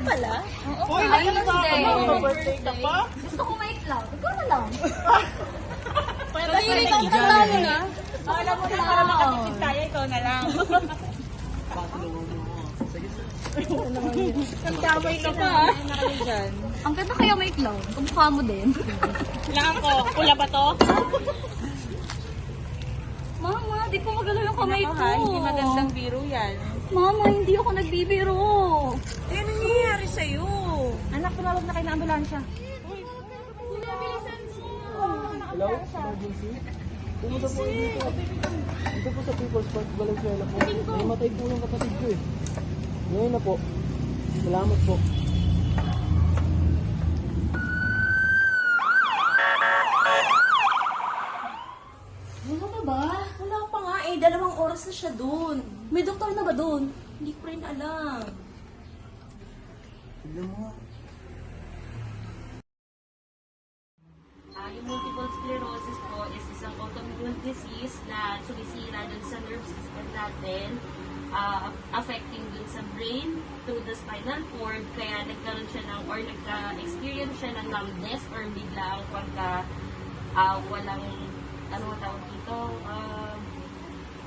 pala? Oo, happy birthday. Birthday ka pa? Gusto ko may cloud. Ikaw na lang. Pwede ikaw na tayo na. Alam mo na, para makatipid tayo, ikaw na lang. Nagdamay ka pa, ha? Ang ganda kaya may cloud. Kumukha mo din. Kailangan ko, pula ba to? Mama, di ko magalaw yung kamay ko. Hindi magandang biro yan. Mama, hindi ako nagbibiro. Eh, nangyayari sa'yo? Anak, tumawag na kayo ng ambulansya. Hello? Emergency? Pumunta po dito. Dito po sa People's Park, Valenzuela po. Namatay po yung kapatid ko eh. Ngayon na po. Salamat po. Wala pa ba? Wala pa nga eh. 2 oras na siya dun. May doktor na ba dun? Hindi ko rin alam. Tignan mo nga. Yung multiple sclerosis po is isang autoimmune disease na sumisira dun sa nerve system natin, affecting dun sa brain through the spinal cord, kaya nagkaroon siya ng, or nagka-experience siya ng numbness or biglang pagka walang, ano ang tawag dito,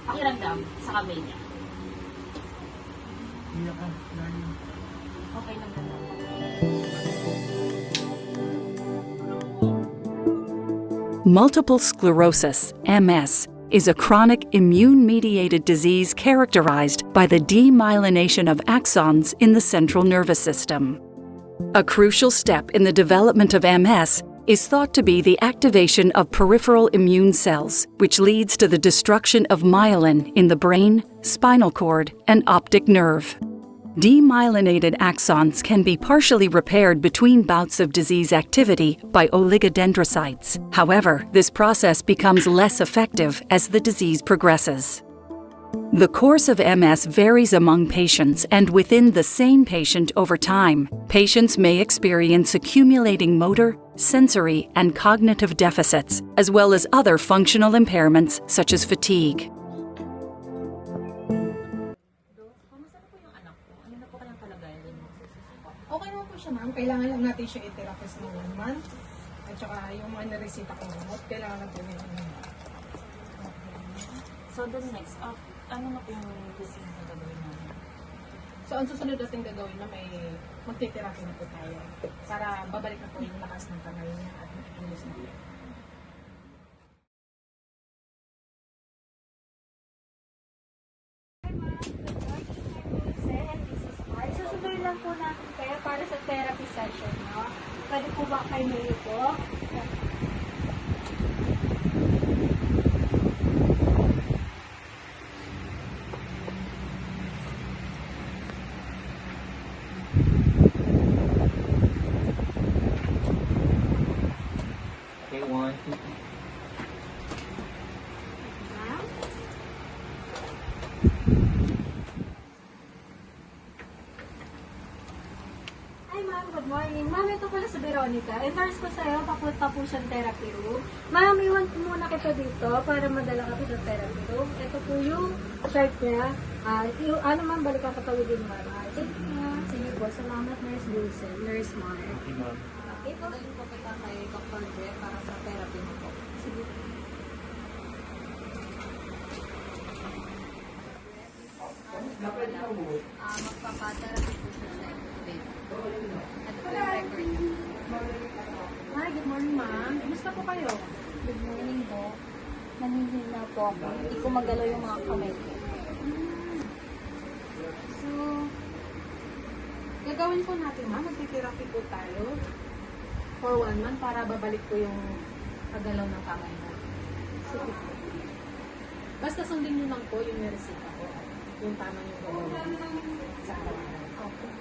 pakiramdam sa kamay niya. Iyak ka, darling. Okay lang naman. Multiple sclerosis, MS, is a chronic immune-mediated disease characterized by the demyelination of axons in the central nervous system. A crucial step in the development of MS is thought to be the activation of peripheral immune cells, which leads to the destruction of myelin in the brain, spinal cord, and optic nerve. Demyelinated axons can be partially repaired between bouts of disease activity by oligodendrocytes. However, this process becomes less effective as the disease progresses. The course of MS varies among patients and within the same patient over time. Patients may experience accumulating motor, sensory, and cognitive deficits, as well as other functional impairments such as fatigue. Okay naman po siya, ma'am. Kailangan lang natin siya i-therapist ng 1 month. At saka yung mga naresita kong gamot, kailangan lang po niya. So the next, ano na po yung disease na gagawin namin? So, ang susunod natin gagawin na may magti-therapy na po tayo para babalik na po yung lakas ng kamay niya at makikinis na po. Susunod lang po natin kayo para sa therapy session, no? Pwede po ba kayo may po? Okay, 1, 2, 3. Hi ma'am, good morning. Ma'am, ito pala si Veronica. I-nurse ko sa'yo, papunta po siyang therapy room. Ma'am, iwan ko muna kita dito para madala ka po sa therapy room. Ito po yung chart niya. Ano ma'am, balikan ka tawagin ma'am. Sige po, salamat Nurse Wilson, Nurse Mark. Okay, ma'am. Ito din po kita kay Dr. Jeff para sa therapy mo po. Sige po. Magpapa-therapy po siya sa bed. Ito po yung record niya. Hi, good morning, ma'am. Kumusta po kayo? Good morning po. Nanihina po ako. Hindi ko magalaw yung mga kamay ko. So, gagawin po natin, ma'am. Magti-therapy po tayo for 1 month para babalik po yung kagalaw ng kamay mo. Sige po. Basta sundin niyo lang po yung resita ko. Yung tama yung gagawin sa araw-araw. Okay.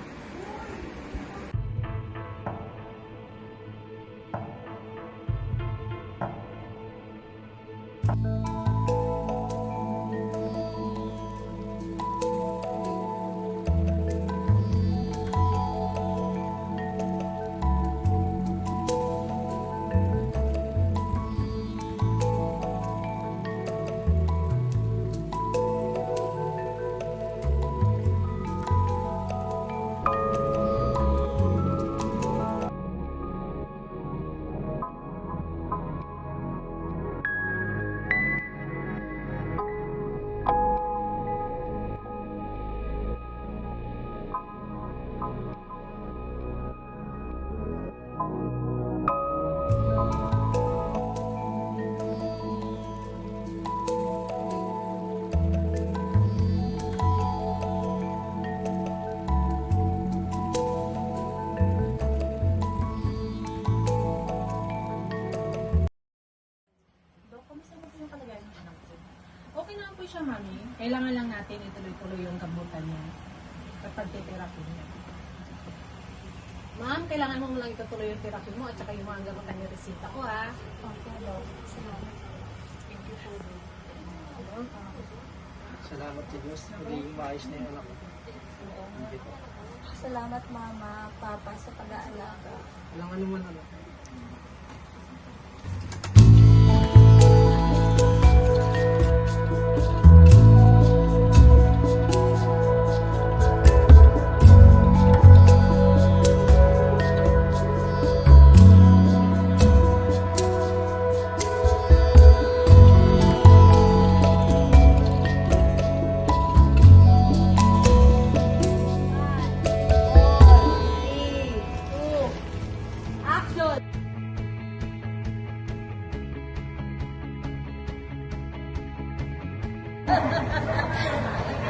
mami. Kailangan lang natin ituloy-tuloy yung gamutan niya kapag titherapy niya. Ma'am, kailangan mo lang itutuloy yung therapy mo at saka yung mga gamutan niya resita ko, ha? Okay, Dok. Salamat. Salamat sa Diyos. Magiging maayos na yung anak ko. Thank you po. Salamat, Mama, Papa, sa pag-aalaga. Walang ano man ano.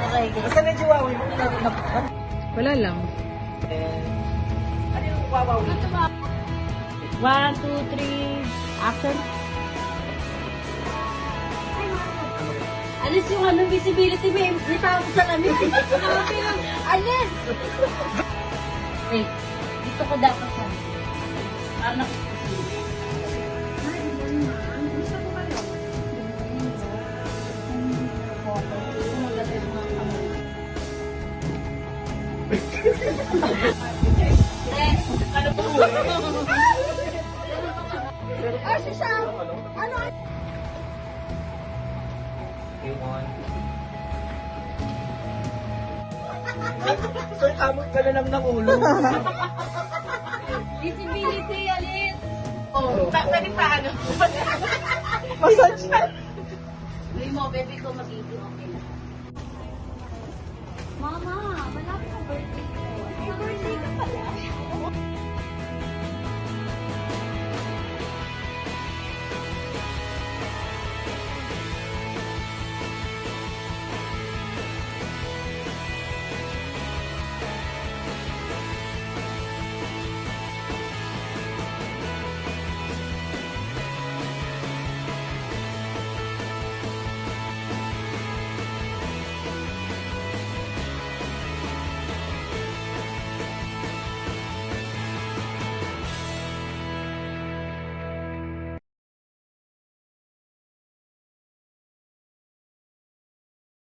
Okay, basta medyo wawi mo. Wala lang. Ano yung wawawi? 1, 2, 3, action. Alis yung ano, visibility, may tao sa lamin. Alis! Wait, dito ko dapat yan. Para nakikisilig. Sir, kamot ka na lang ng ulo. Visibility, alis! Oh, pwede pa ano? Massage na. Gawin mo, baby ko magiging okay lang. Mama, malapit ang birthday ko. Ay, birthday ka pala.